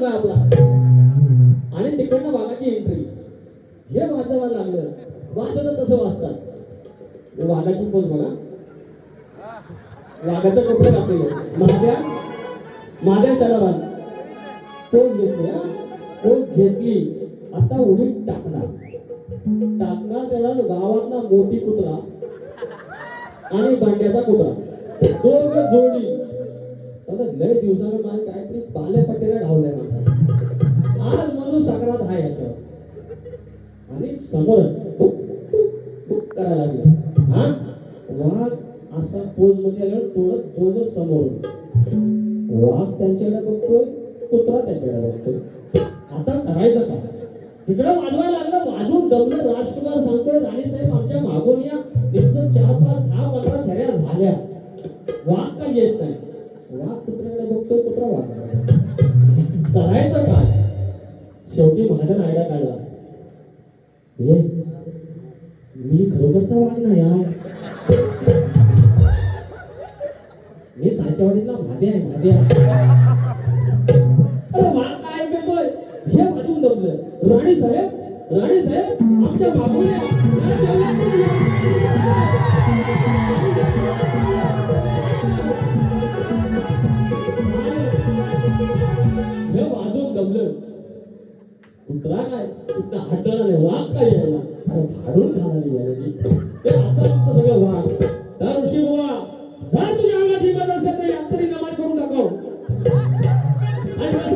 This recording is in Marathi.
रंग आपला आणि तिकडनं वाघाची एंट्री. हे वाजवायला लागलं. वाजवत तसं वाजतात. वाघाची पोच बघा. वाघाचे कपडे घातलेले. महादेव शालाबाद पोच घेतली. पोच घेतली. आता उडी टाकणार तेवढा गावातला मोती कुत्रा आणि भांड्याचा कुत्रा दोघ जोडी. लय दिवसानं मला काहीतरी पालेपट्टीला घावलंय म्हणतात. आज म्हणून सकरात आहे याच्यावर. आणि समोर करायला लागले. हा वाघ असा पोज मध्ये आल्यावर थोडं दोघं समोर. वाघ त्यांच्याकडे बघतोय, कुत्रा त्यांच्याकडे बघतोय. आता करायचं काय? तिकडे वाजवायला लागलं. वाजवून दमलं. राजकुमार सांगतोय राणीसाहेब आमच्या मागून या. नुसतं 4-5 10-15 थऱ्या झाल्या. वाघ काय येत नाही. वाघ कुत्र्याकडे बघतोय, कुत्रा वाघ करायचं काय? शेवटी महाजन आयडिया काढला. हे मी खरोखरचा वाघ नाही यार. मी काचेवाडीतला भाद्या आहे. अरे वाघ काय ऐकतोय? हे वाजून दमलं. राणीसाहेब आमच्या मागून या. हे वाजून दमलं. कुत्रा काय इथं हटणार नाही. वाघ काय यायला अरे फाडून खाणारी यायला. हे असं आमचं सगळं वाघ. तर ऋषी बुवा जर तुझ्या अंगात हिंमत असेल तर अंतरी नमाज करून टाकाव. आणि